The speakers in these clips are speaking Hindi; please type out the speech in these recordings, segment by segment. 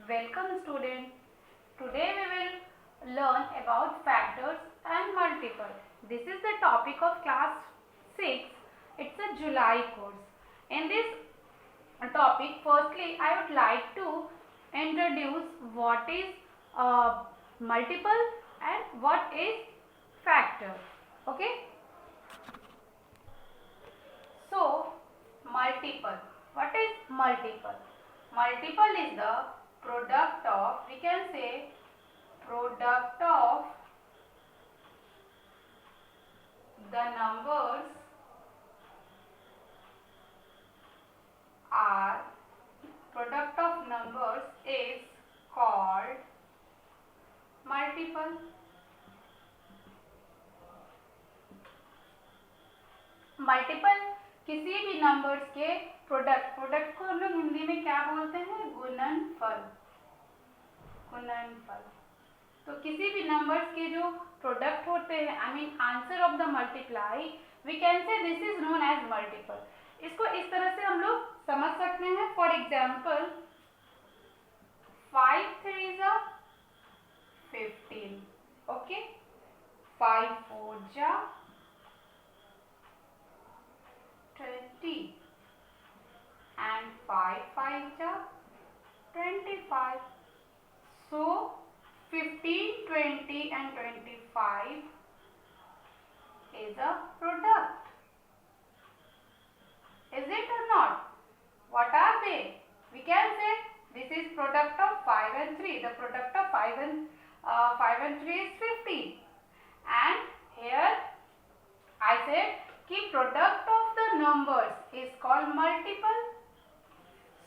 Welcome student. Today we will learn about factors and multiple. This is the topic of class 6. It's a July course. In this topic, firstly I would like to introduce what is multiple and what is factor. Okay. So multiple. What is multiple? Multiple is the product of, we can say, product of the numbers are, product of numbers is called multiple. Multiple किसी भी नंबर्स के प्रोडक्ट को हम लोग हिंदी में क्या बोलते हैं? गुणनफल। गुणनफल। तो किसी भी नंबर्स के जो प्रोडक्ट होते हैं, I mean answer of the multiply, we can say this is known as multiple. इसको इस तरह से हम लोग समझ सकते हैं। फॉर एग्जाम्पल 5 3 जा 15, ओके, 5 4 जा 20 and 5 5 ja 25. So 15, 20 and 25 is a product. Is it or not? What are they? We can say this is product of 5 and 3. The product of 5 and 3 is 15. And here I said कि product of the numbers is called multiple.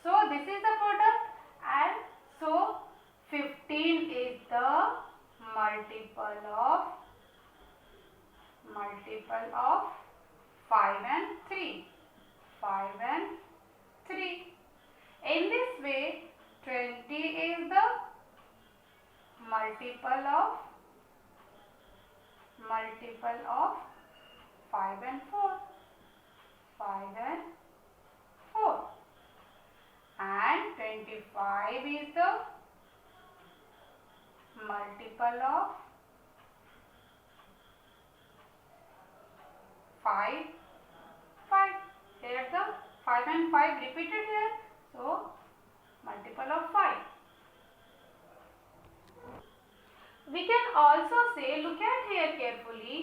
So this is the product, and so 15 is the multiple of 5 and 3. 5 and 3. In this way 20 is the multiple of 5 and 4. 5 and 4. And 25 is the multiple of 5. Here the 5 and 5 repeated here. So multiple of 5. We can also say, look at here carefully,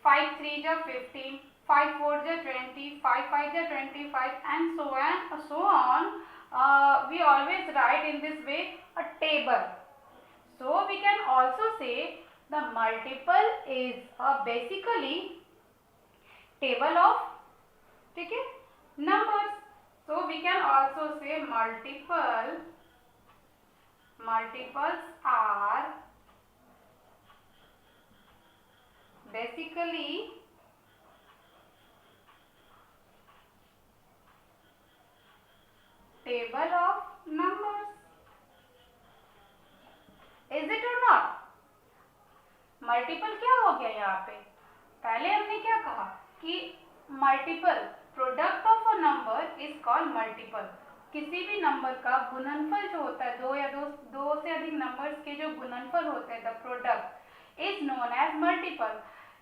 5 3 ja 15, 5 4 ja 20, 5 5 ja 25 and so on. We always write in this way a table. So we can also say the multiple is basically table of, ठीक है, numbers. So we can also say multiples are basically table of numbers. Is it or not? Multiple क्या हो गया यहाँ पे? पहले हमने क्या कहा कि multiple product of a number is called multiple. किसी भी नंबर का गुणनफल जो होता है, दो से अधिक नंबर्स के जो गुणनफल होते हैं, the product is known as multiple.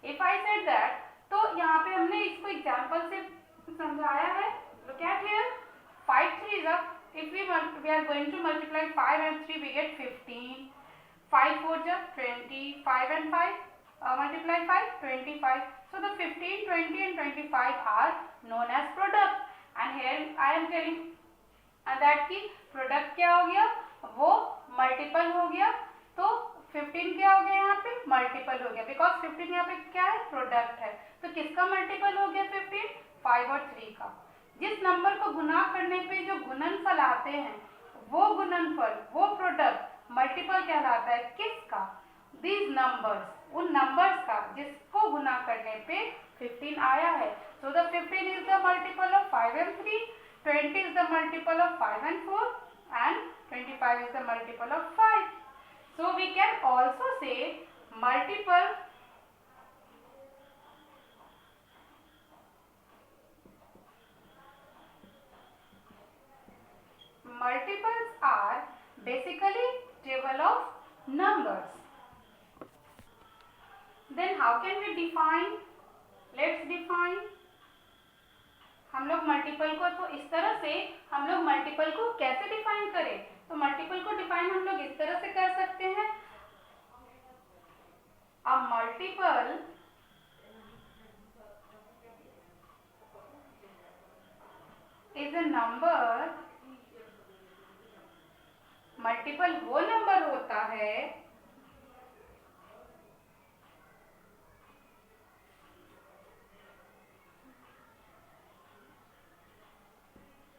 If I said that, तो यहाँ पे हमने इसको एग्जांपल से समझाया है। Look at here, 5 3 is up. If we are going to multiply 5 and 3, we get 15. 5 4 ja 20. 5 and 5 multiply 5, 25. So the 15, 20 and 25 are known as product. And here I am telling that कि product क्या हो गया, वो multiple हो गया। तो 15 क्या हो गया यहाँ पे? मल्टीपल हो गया, बिकॉज 15 यहाँ पे क्या है? प्रोडक्ट है। तो किसका मल्टीपल हो गया 15? 5 और 3 का। जिस नंबर को गुना करने पे जो गुणनफल आते हैं, वो गुणनफल, वो प्रोडक्ट मल्टीपल कहलाता है। किसका? दीज नंबर्स, उन नंबर्स का जिसको गुना करने पे 15 आया है। So the 15 is the multiple of 5 and 3, 20 is the multiple of 5 and 4, and 25 is the multiple of 5. So we can also say multiple multiples are basically multiple of numbers. Then how can we define? Let's define. हम लोग मल्टीपल को तो इस तरह से हम लोग मल्टीपल को कैसे डिफाइन करें? तो मल्टीपल को डिफाइन हम लोग इस तरह से कर सकते हैं. अ multiple is a number. Multiple वो नंबर होता है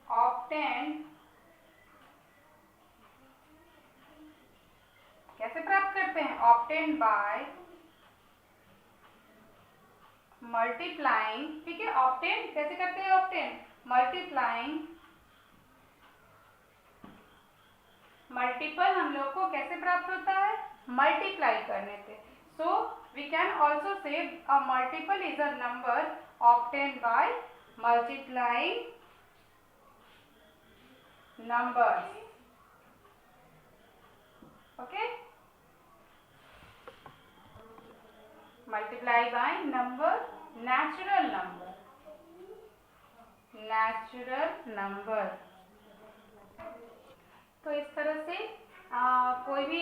ऑब्टेन्ड. कैसे प्राप्त करते हैं? Obtained by multiplying. ठीक है, ऑब्टेन्ड कैसे करते हैं? Obtained multiplying. मल्टीपल हम लोग को कैसे प्राप्त होता है? मल्टीप्लाई करने से. So we can also say a multiple is a number obtained by multiplying numbers. Okay, multiply by number, natural number. तो इस तरह से कोई भी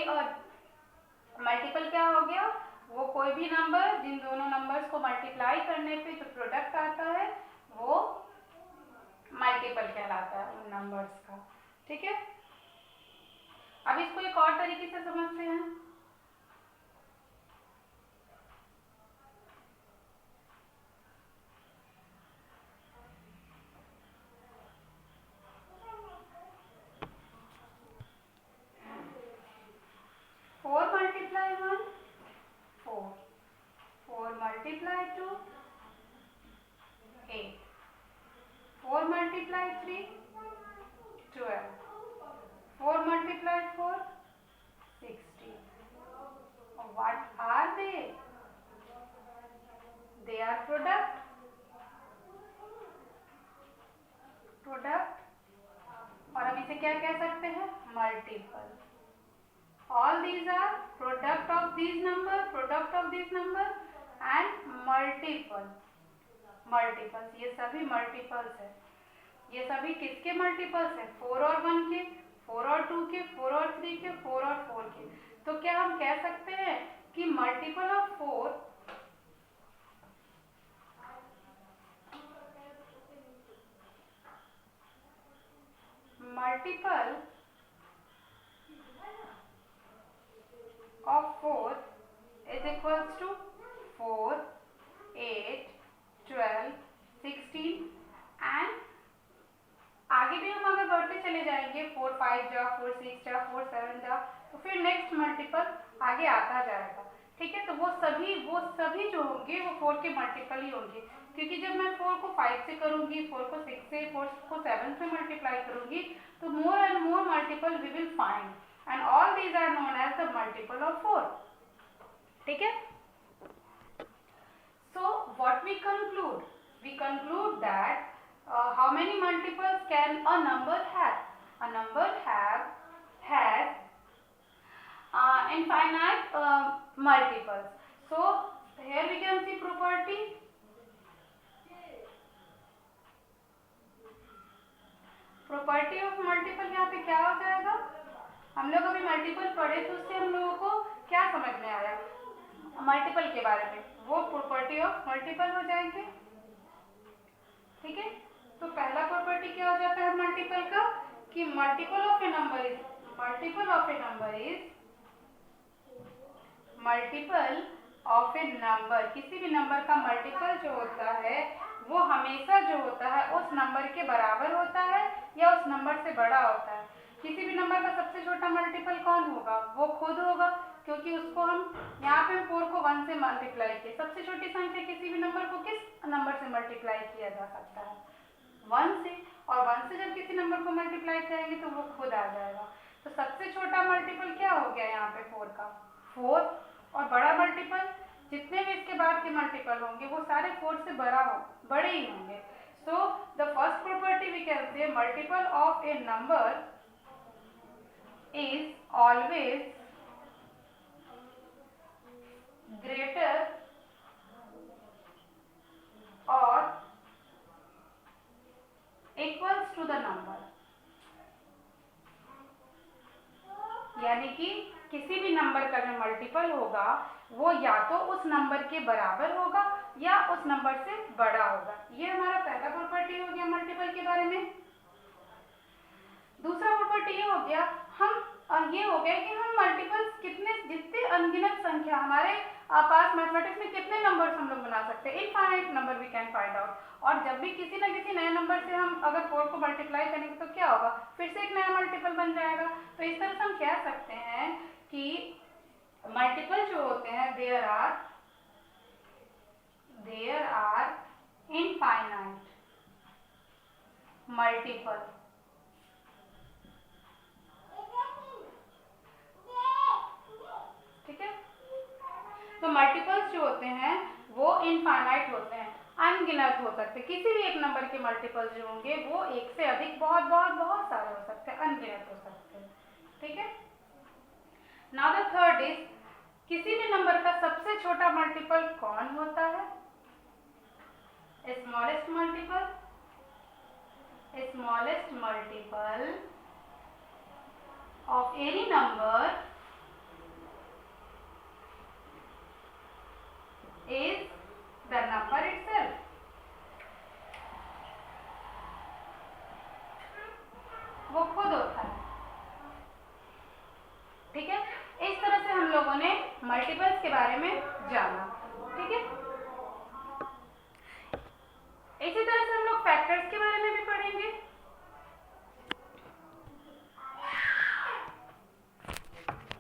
मल्टीपल क्या हो गया? वो कोई भी नंबर जिन दोनों नंबर्स को मल्टीप्लाई करने पे जो प्रोडक्ट आता है वो मल्टीपल कहलाता है उन नंबर्स का. ठीक है, अब इसको एक और तरीके से समझते हैं. Four multiply 1 4, 4 multiply 2 8, 4 multiply 3 12, 4 multiply 4 16. What are they? They are product. और हम इसे क्या कह सकते हैं? Multiple. All these are product of these number and multiple. Multiples, ये सभी मल्टीपल्स है. ये सभी किसके मल्टीपल्स है? 4 और 1 के, 4 और 2 के, 4 और 3 के, 4 और 4 के. तो क्या हम कह सकते हैं कि multiple of 4 multiple of 4 is equals to 4, 8, 12, 16 and आगे भी हम अगर बढ़ते चले जाएंगे 4 5 जा, 4 6 जा, 4 7 जा, तो फिर नेक्स्ट मल्टीपल आगे आता जाएगा. ठीक है, तो वो सभी जो होंगे वो 4 के मल्टीपल ही होंगे, क्योंकि जब मैं 4 को 5 से करूंगी, 4 को 6 से, 4 को 7 से मल्टीप्लाई करूंगी, तो more and more multiple we will find and all these are known as the multiple of 4. ठीक है, so what we conclude? We conclude that how many multiples can a number have? A number has infinite multiples. So here we can see property. Property of multiple यहाँ पे क्या हो जाएगा? हम लोग अभी मल्टीपल पढ़े तो उससे हम लोगों को क्या समझ में आया मल्टीपल के बारे में? वो प्रॉपर्टी ऑफ मल्टीपल हो जाएंगे. ठीक है, तो पहला प्रॉपर्टी क्या हो जाता है मल्टीपल का? कि multiple of a number is multiple of a number. किसी भी नंबर का मल्टीपल जो होता है वो हमेशा जो होता है उस नंबर के बराबर होता है या उस नंबर से बड़ा होता है. किसी भी नंबर का सबसे छोटा मल्टीपल कौन होगा? वो खुद होगा, क्योंकि उसको हम यहाँ पे 4 को 1 से मल्टीप्लाई किए. सबसे छोटी संख्या किसी भी नंबर को किस नंबर से मल्टीप्लाई किया जा सकता है? 1 से. और 1 से जब किसी नंबर को मल्टीप्लाई करेंगे तो वो खुद आ जाएगा. तो सबसे छोटा मल्टीपल क्या हो गया यहाँ पे? 4 का 4. और बड़ा मल्टीपल जितने भी इसके बाद के मल्टीपल होंगे वो सारे 4 से बड़े ही होंगे. So the first property we can say multiple of a number is always यानी कि किसी भी नंबर का जो मल्टीपल होगा वो या तो उस नंबर के बराबर होगा या उस नंबर से बड़ा होगा। ये हमारा पहला प्रॉपर्टी हो गया मल्टीपल के बारे में। दूसरा प्रॉपर्टी ये हो गया कि हम मल्टीपल्स कितने, जितने अनगिनत संख्या हमारे पास मैथमेटिक्स में कितने नंबर्स हम लोग बना सकते हैं, infinite number we can find out. और जब भी किसी ना किसी नए नंबर से हम अगर 4 को मल्टीप्लाई करेंगे तो क्या होगा, फिर से एक नया मल्टीपल बन जाएगा। तो इस तरह से हम कह सकते हैं कि मल्टीपल जो होते हैं देयर आर इनफाइनाइट मल्टीपल। ठीक है, तो मल्टीपल्स जो होते हैं वो इनफाइनाइट होते हैं, अनगिनत हो सकते हैं। किसी भी एक नंबर के मल्टीपल्स जो होंगे वो एक से अधिक बहुत बहुत बहुत सारे हो सकते हैं, अनगिनत हो सकते हैं। ठीक है, नाउ द थर्ड इज, किसी भी नंबर का सबसे छोटा मल्टीपल कौन होता है? Smallest multiple of any number is the number itself. वो खुद होता है। ठीक है, इस तरह से हम लोगों ने मल्टीपल्स के बारे में जाना। ठीक है, इसी तरह से हम लोग फैक्टर्स के बारे